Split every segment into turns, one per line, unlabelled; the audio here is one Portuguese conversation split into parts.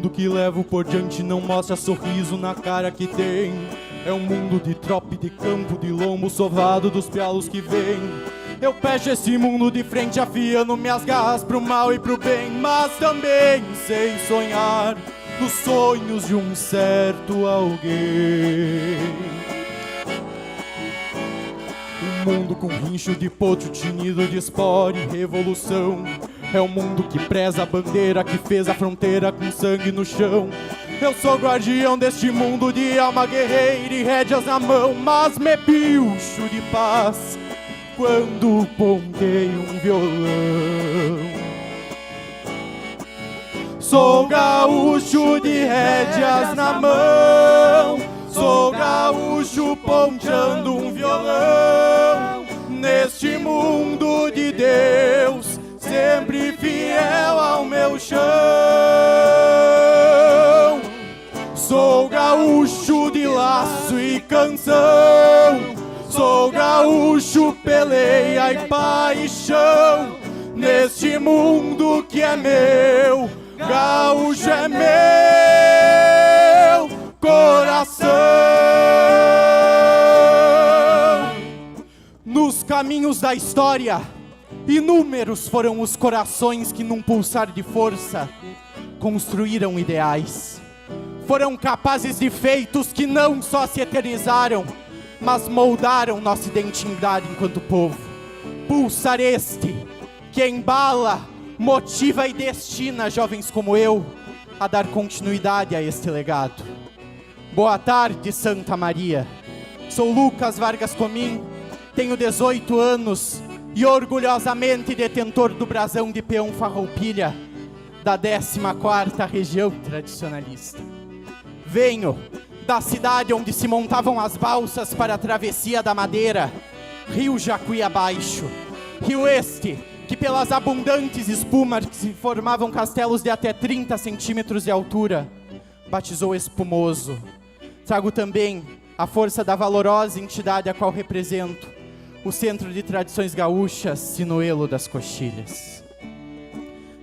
mundo que levo por diante não mostra sorriso na cara que tem. É um mundo de tropa e de campo, de lombo sovado dos pialos que vem. Eu fecho esse mundo de frente afiando minhas garras pro mal e pro bem, mas também sei sonhar nos sonhos de um certo alguém. Um mundo com rincho de potro, tinido de espora e revolução. É um mundo que preza a bandeira, que fez a fronteira com sangue no chão. Eu sou guardião deste mundo de alma guerreira e rédeas na mão, mas me pilcho de paz quando ponteio um violão. Sou gaúcho de rédeas na mão, sou gaúcho ponteando um violão. Neste mundo de Deus, sempre fiel ao meu chão. Sou gaúcho de laço e canção, sou gaúcho, peleia e paixão. Neste mundo que é meu, gaúcho é meu coração. Nos caminhos da história, inúmeros foram os corações que num pulsar de força construíram ideais. Foram capazes de feitos que não só se eternizaram, mas moldaram nossa identidade enquanto povo. Pulsar este que embala, motiva e destina jovens como eu a dar continuidade a este legado. Boa tarde, Santa Maria. Sou Lucas Vargas Comim, tenho 18 anos e orgulhosamente detentor do brasão de peão Farroupilha da 14ª região tradicionalista. Venho da cidade onde se montavam as balsas para a travessia da Madeira, Rio Jacuí abaixo, rio este que pelas abundantes espumas que se formavam castelos de até 30 centímetros de altura, batizou Espumoso. Trago também a força da valorosa entidade a qual represento, o Centro de Tradições Gaúchas Sinuelo das Coxilhas.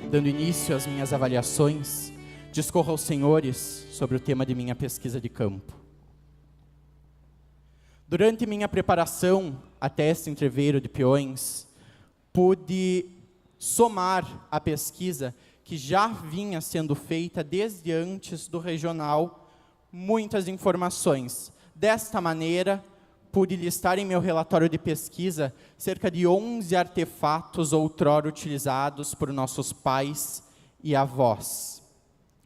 Dando início às minhas avaliações, discorro aos senhores sobre o tema de minha pesquisa de campo. Durante minha preparação até este entreveiro de peões, pude somar a pesquisa que já vinha sendo feita desde antes do regional, muitas informações. Desta maneira, pude listar em meu relatório de pesquisa cerca de 11 artefatos outrora utilizados por nossos pais e avós.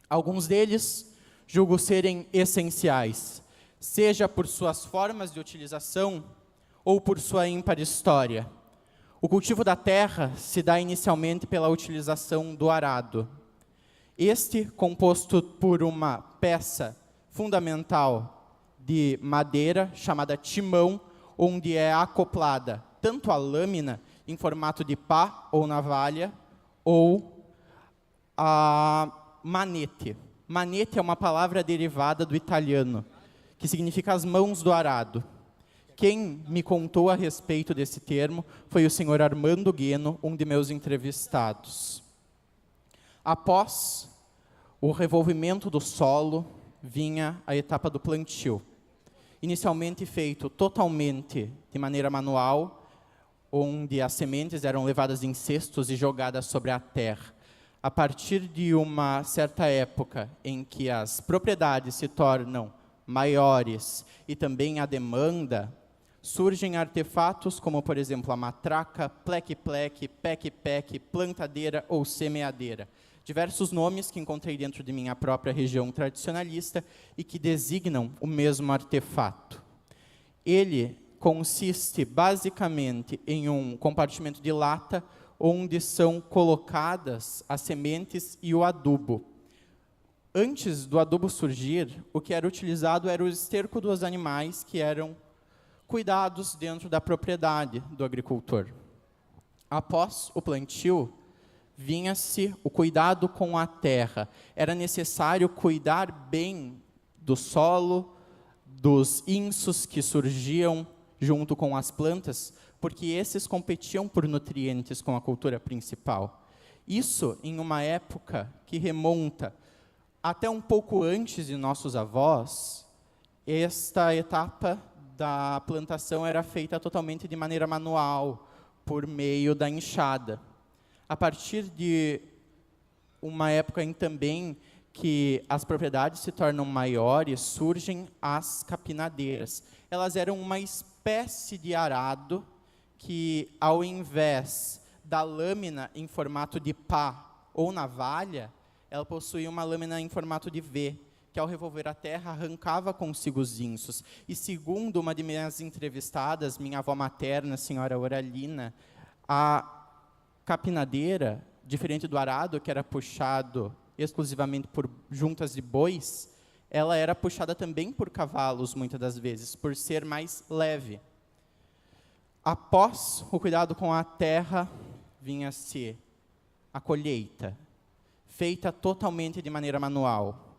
Alguns deles julgo serem essenciais, seja por suas formas de utilização ou por sua ímpar história. O cultivo da terra se dá inicialmente pela utilização do arado. Este, composto por uma peça fundamental de madeira, chamada timão, onde é acoplada tanto a lâmina em formato de pá ou navalha, ou a manete. Manete é uma palavra derivada do italiano, que significa as mãos do arado. Quem me contou a respeito desse termo foi o senhor Armando Gueno, um de meus entrevistados. Após o revolvimento do solo, vinha a etapa do plantio. Inicialmente feito totalmente de maneira manual, onde as sementes eram levadas em cestos e jogadas sobre a terra. A partir de uma certa época em que as propriedades se tornam maiores e também a demanda, surgem artefatos como, por exemplo, a matraca, pleque-pleque, peque-peque, plantadeira ou semeadeira. Diversos nomes que encontrei dentro de minha própria região tradicionalista e que designam o mesmo artefato. Ele consiste basicamente em um compartimento de lata onde são colocadas as sementes e o adubo. Antes do adubo surgir, o que era utilizado era o esterco dos animais que eram cuidados dentro da propriedade do agricultor. Após o plantio, vinha-se o cuidado com a terra. Era necessário cuidar bem do solo, dos insos que surgiam junto com as plantas, porque esses competiam por nutrientes com a cultura principal. Isso em uma época que remonta até um pouco antes de nossos avós, esta etapa da plantação era feita totalmente de maneira manual, por meio da enxada. A partir de uma época em também que as propriedades se tornam maiores, surgem as capinadeiras. Elas eram uma espécie de arado que, ao invés da lâmina em formato de pá ou navalha, ela possuía uma lâmina em formato de V, que ao revolver a terra arrancava consigo os insos. E segundo uma de minhas entrevistadas, minha avó materna, a senhora Oralina, a capinadeira, diferente do arado, que era puxado exclusivamente por juntas de bois, ela era puxada também por cavalos, muitas das vezes, por ser mais leve. Após o cuidado com a terra, vinha-se a colheita, feita totalmente de maneira manual,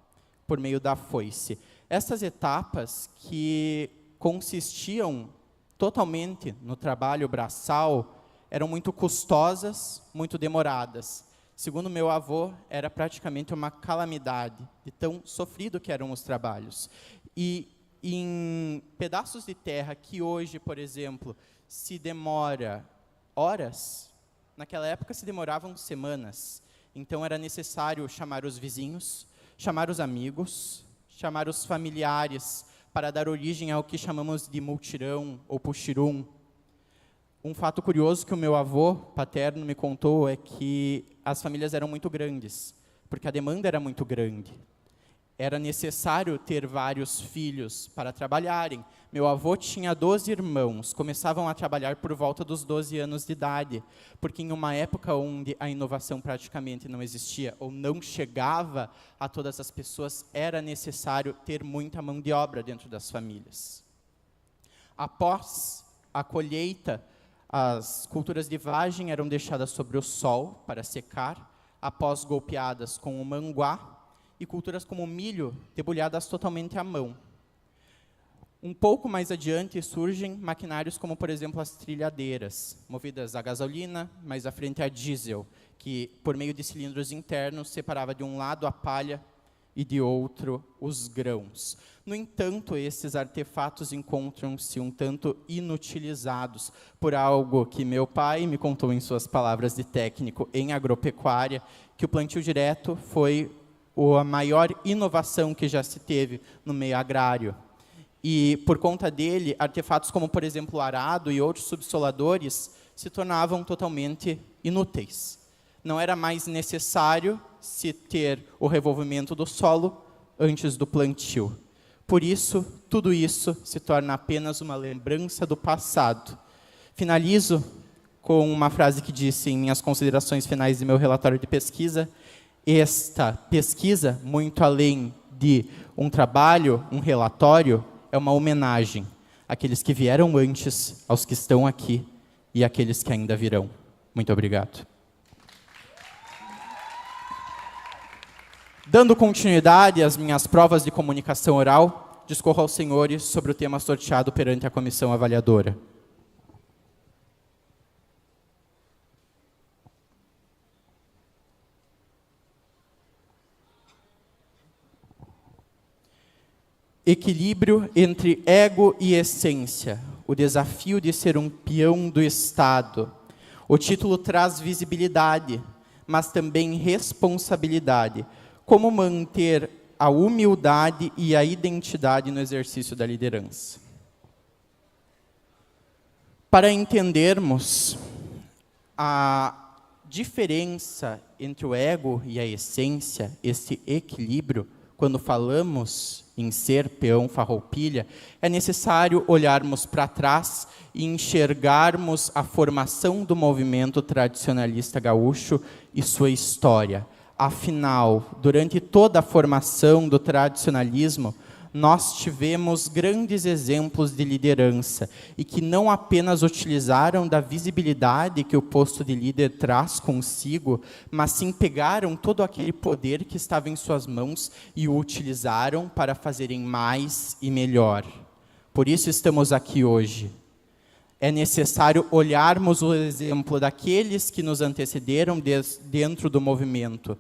por meio da foice. Essas etapas, que consistiam totalmente no trabalho braçal, eram muito custosas, muito demoradas. Segundo meu avô, era praticamente uma calamidade, de tão sofrido que eram os trabalhos. E em pedaços de terra que hoje, por exemplo, se demora horas, naquela época se demoravam semanas. Então era necessário chamar os vizinhos, chamar os amigos, chamar os familiares, para dar origem ao que chamamos de multirão ou puxirum. Um fato curioso que o meu avô paterno me contou é que as famílias eram muito grandes, porque a demanda era muito grande. Era necessário ter vários filhos para trabalharem. Meu avô tinha 12 irmãos, começavam a trabalhar por volta dos 12 anos de idade, porque em uma época onde a inovação praticamente não existia, ou não chegava a todas as pessoas, era necessário ter muita mão de obra dentro das famílias. Após a colheita, as culturas de vagem eram deixadas sobre o sol para secar, após golpeadas com o manguá, e culturas como o milho, debulhadas totalmente à mão. Um pouco mais adiante surgem maquinários como, por exemplo, as trilhadeiras, movidas a gasolina, mais à frente a diesel, que, por meio de cilindros internos, separava de um lado a palha e de outro os grãos. No entanto, esses artefatos encontram-se um tanto inutilizados por algo que meu pai me contou em suas palavras de técnico em agropecuária, que o plantio direto foi a maior inovação que já se teve no meio agrário. E, por conta dele, artefatos como, por exemplo, o arado e outros subsoladores se tornavam totalmente inúteis. Não era mais necessário se ter o revolvimento do solo antes do plantio. Por isso, tudo isso se torna apenas uma lembrança do passado. Finalizo com uma frase que disse em minhas considerações finais de meu relatório de pesquisa: esta pesquisa, muito além de um trabalho, um relatório, é uma homenagem àqueles que vieram antes, aos que estão aqui e àqueles que ainda virão. Muito obrigado. Dando continuidade às minhas provas de comunicação oral, discorro aos senhores sobre o tema sorteado perante a comissão avaliadora. Equilíbrio entre ego e essência, o desafio de ser um peão do Estado. O título traz visibilidade, mas também responsabilidade. Como manter a humildade e a identidade no exercício da liderança? Para entendermos a diferença entre o ego e a essência, esse equilíbrio, quando falamos em ser peão farroupilha, é necessário olharmos para trás e enxergarmos a formação do movimento tradicionalista gaúcho e sua história. Afinal, durante toda a formação do tradicionalismo, nós tivemos grandes exemplos de liderança e que não apenas utilizaram da visibilidade que o posto de líder traz consigo, mas sim pegaram todo aquele poder que estava em suas mãos e o utilizaram para fazerem mais e melhor. Por isso estamos aqui hoje. É necessário olharmos o exemplo daqueles que nos antecederam dentro do movimento.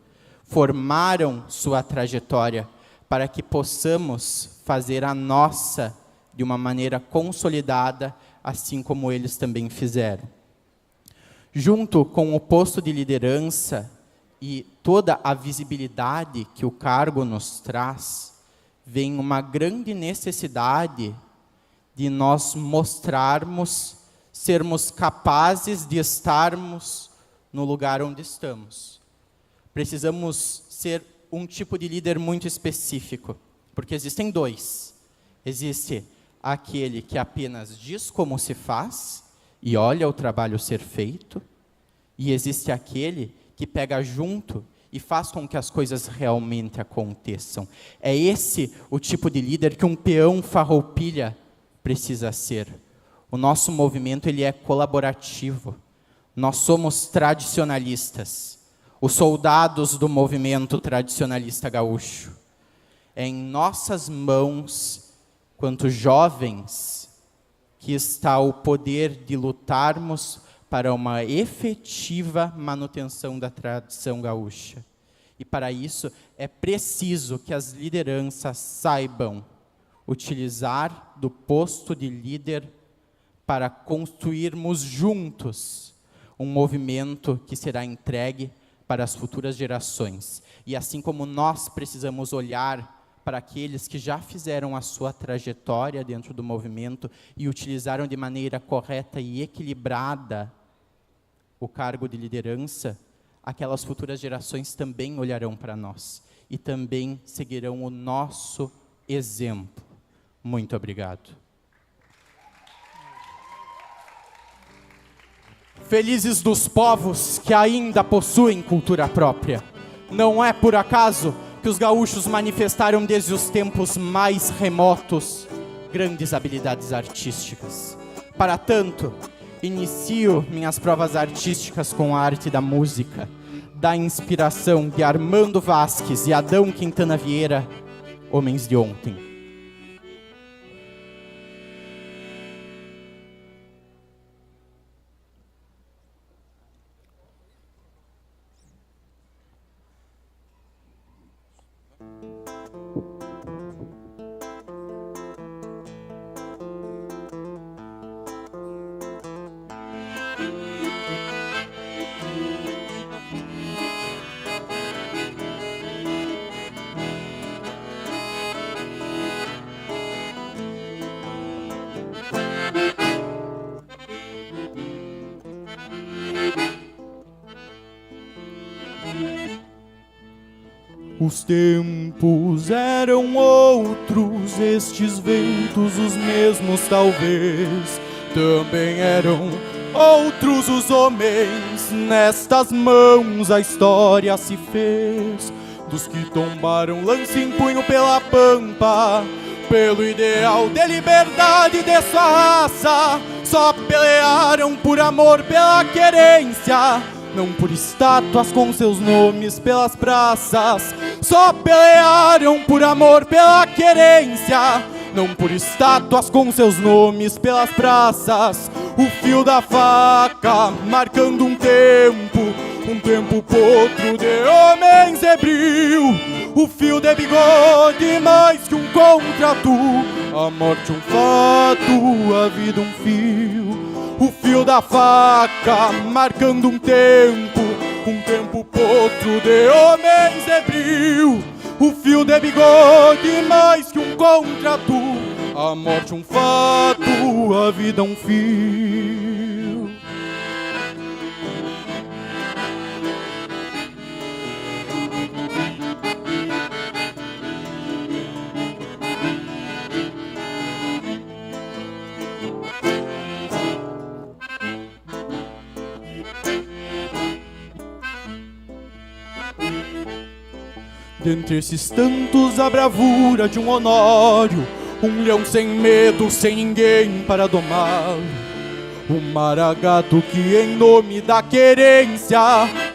formaram sua trajetória para que possamos fazer a nossa de uma maneira consolidada, assim como eles também fizeram. Junto com o posto de liderança e toda a visibilidade que o cargo nos traz, vem uma grande necessidade de nós mostrarmos, sermos capazes de estarmos no lugar onde estamos. Precisamos ser um tipo de líder muito específico, porque existem dois. Existe aquele que apenas diz como se faz e olha o trabalho ser feito, e existe aquele que pega junto e faz com que as coisas realmente aconteçam. É esse o tipo de líder que um peão farroupilha precisa ser. O nosso movimento ele é colaborativo. Nós somos tradicionalistas, os soldados do movimento tradicionalista gaúcho. É em nossas mãos, quanto jovens, que está o poder de lutarmos para uma efetiva manutenção da tradição gaúcha. E para isso é preciso que as lideranças saibam utilizar do posto de líder para construirmos juntos um movimento que será entregue para as futuras gerações. E assim como nós precisamos olhar para aqueles que já fizeram a sua trajetória dentro do movimento e utilizaram de maneira correta e equilibrada o cargo de liderança, aquelas futuras gerações também olharão para nós e também seguirão o nosso exemplo. Muito obrigado. Felizes dos povos que ainda possuem cultura própria. Não é por acaso que os gaúchos manifestaram desde os tempos mais remotos grandes habilidades artísticas. Para tanto, inicio minhas provas artísticas com a arte da música, da inspiração de Armando Vasques e Adão Quintana Vieira, homens de ontem. Os tempos eram outros, estes ventos os mesmos talvez. Também eram outros os homens, nestas mãos a história se fez. Dos que tombaram lança em punho pela pampa, pelo ideal de liberdade de sua raça, só pelearam por amor, pela querência, não por estátuas com seus nomes pelas praças. Só pelearam por amor, pela querência, não por estátuas com seus nomes pelas praças. O fio da faca marcando um tempo potro de homem zebril. O fio de bigode mais que um contrato, a morte um fato, a vida um fio. O fio da faca marcando um tempo potro de homem zebril. O fio de bigode mais que um contrato, a morte um fato, a vida um fio. Dentre esses tantos a bravura de um Honório, um leão sem medo, sem ninguém para domá-lo. O maragato que em nome da querência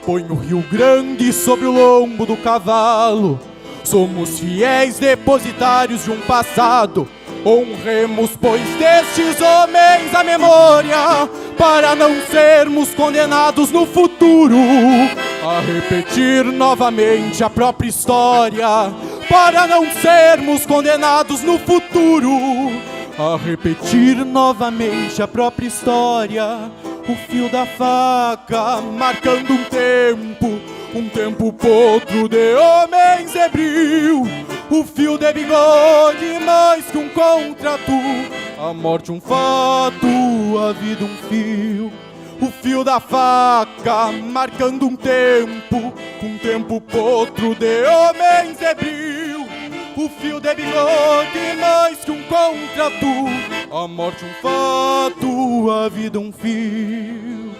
põe o Rio Grande sobre o lombo do cavalo. Somos fiéis depositários de um passado, honremos pois destes homens a memória, para não sermos condenados no futuro a repetir novamente a própria história, para não sermos condenados no futuro. A repetir novamente a própria história, o fio da faca marcando um tempo potro de homens hebreu. O fio de bigode mais que um contrato, a morte um fato, a vida um fio. O fio da faca marcando um tempo potro de homens hebreu. O fio de bigode mais que um contrato, a morte um fato, a vida um fio.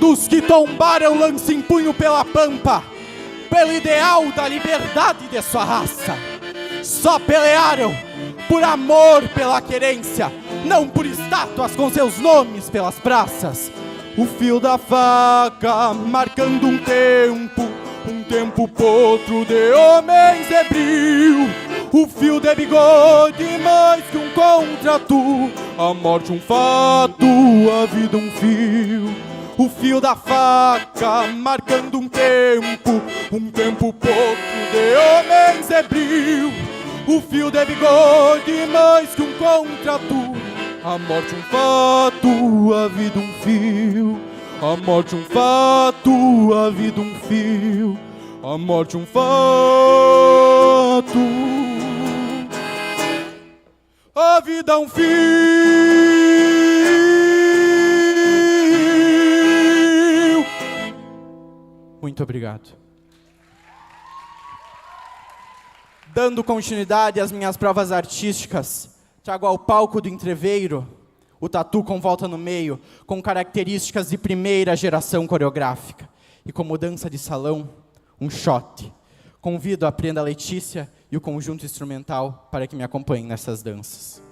Dos que tombaram lança em punho pela pampa, pelo ideal da liberdade de sua raça, só pelearam por amor, pela querência, não por estátuas com seus nomes pelas praças. O fio da faca marcando um tempo potro de homens hebreu. O fio de bigode mais que um contrato, a morte um fato, a vida um fio. O fio da faca marcando um tempo potro de homens hebreu. O fio de bigode mais que um contrato, a morte um fato, a vida um fio. A morte um fato, a vida um fio. A morte um fato, a vida um fio. Muito obrigado. Dando continuidade às minhas provas artísticas, trago ao palco do entreveiro o tatu com volta no meio, com características de primeira geração coreográfica. E como dança de salão, um shot. Convido a Prenda Letícia e o conjunto instrumental para que me acompanhem nessas danças.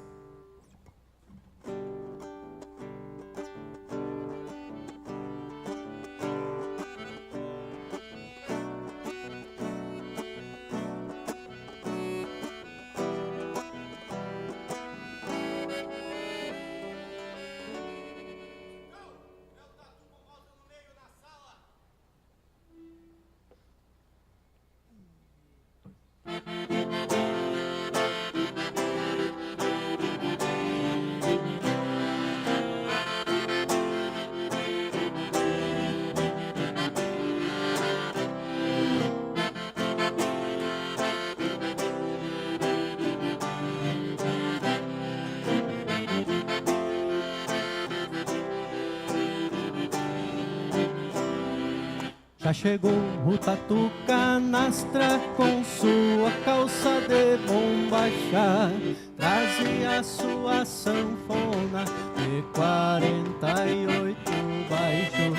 Já chegou o tatu canastra com sua calça de bombacha, trazia sua sanfona de 48 baixos.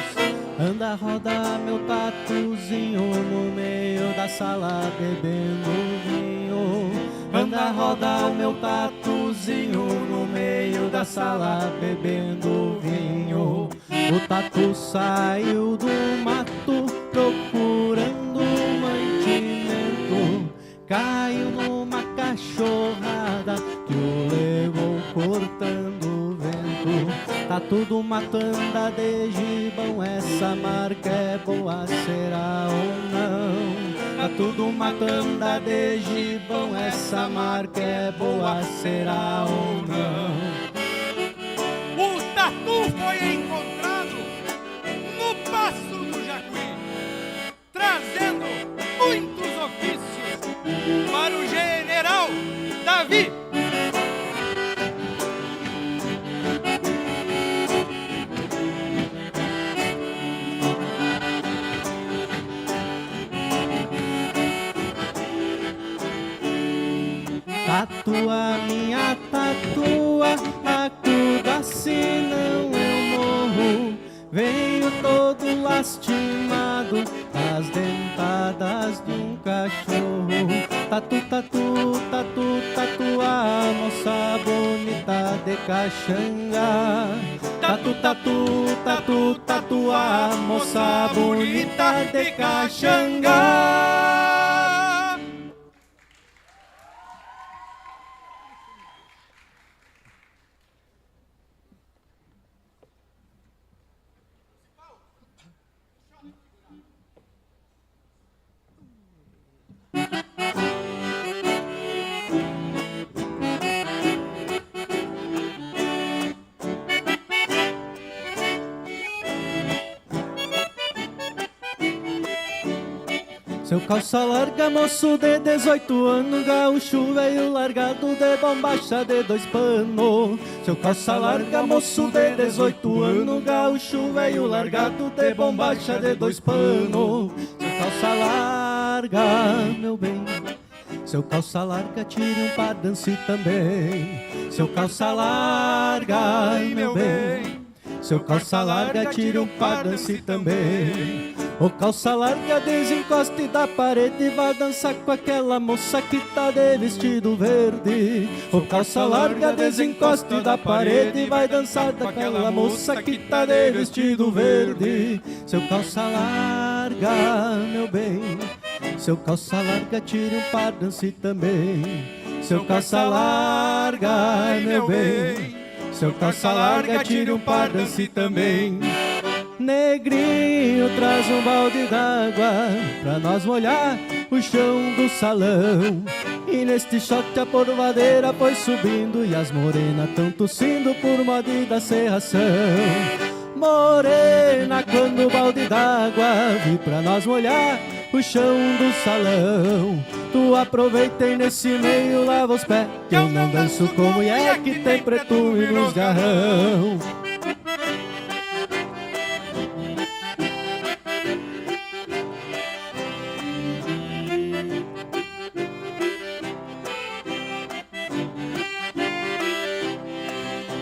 Anda, roda meu tatuzinho no meio da sala bebendo vinho. Anda, roda meu tatuzinho no meio da sala bebendo vinho. O tatu saiu do mato procurando mantimento, caiu numa cachorrada que o levou cortando o vento. Tá tudo matanda de gibão, essa marca é boa, será ou não? Tá tudo matanda de gibão, essa marca é boa, será ou não?
O tatu foi encontrado no Passo do Jacuí, trazendo muitos ofícios para o general Davi.
Tatua, minha tatua, acuda senão eu morro. Veio todo lastimado, as dentadas de um cachorro. Tatu, tatu, tatu, tatua, moça bonita de Caxanga. Tatu, tatu, tatu, tatua, moça bonita de Caxanga. Seu calça larga, moço de 18 anos, gaúcho veio largado de bombacha de 2 panos. Seu calça larga, moço de 18 anos, gaúcho veio largado de bombacha de 2 panos. Seu calça larga, meu bem, seu calça larga, tire um par, dance também. Seu calça larga, meu bem, seu calça larga, tire um par, dance também. O calça larga, desencoste da parede, vai dançar com aquela moça que tá de vestido verde. O calça larga, desencoste da parede, vai dançar com aquela moça que tá de vestido verde. Seu calça larga, meu bem, seu calça larga, tire um par, dance também. Seu calça larga, meu bem, seu calça larga, tire um par, dance também. Negrinho, traz um balde d'água pra nós molhar o chão do salão. E neste shot a polvadeira foi subindo e as morenas tão tossindo por moda da serração. Morena, quando o balde d'água vi pra nós molhar o chão do salão, tu aproveita e nesse meio lava os pés, que eu não danço com mulher que tem pretume nos garrão.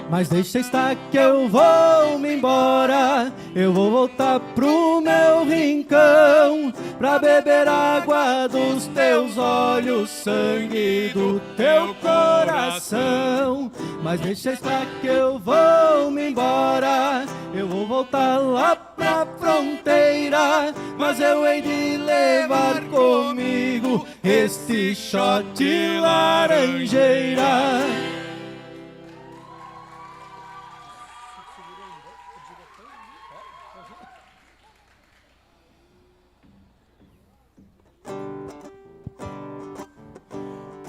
Mas deixa estar que eu vou me embora, eu vou voltar pro meu rincão, pra beber água dos teus olhos, sangue do teu coração. Mas deixa estar que eu vou me embora, eu vou voltar lá pra fronteira, mas eu hei de levar comigo este shot de laranjeira.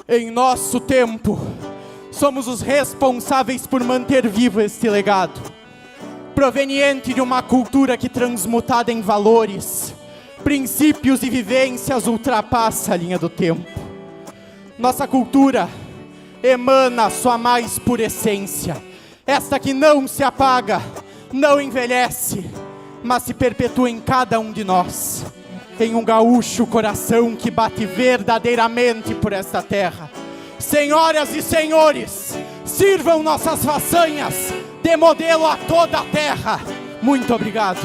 Em nosso tempo, somos os responsáveis por manter vivo este legado, proveniente de uma cultura que, transmutada em valores, princípios e vivências, ultrapassa a linha do tempo. Nossa cultura emana sua mais pura essência, esta que não se apaga, não envelhece, mas se perpetua em cada um de nós. Em um gaúcho coração que bate verdadeiramente por esta terra. Senhoras e senhores, sirvam nossas façanhas de modelo a toda a terra. Muito obrigado.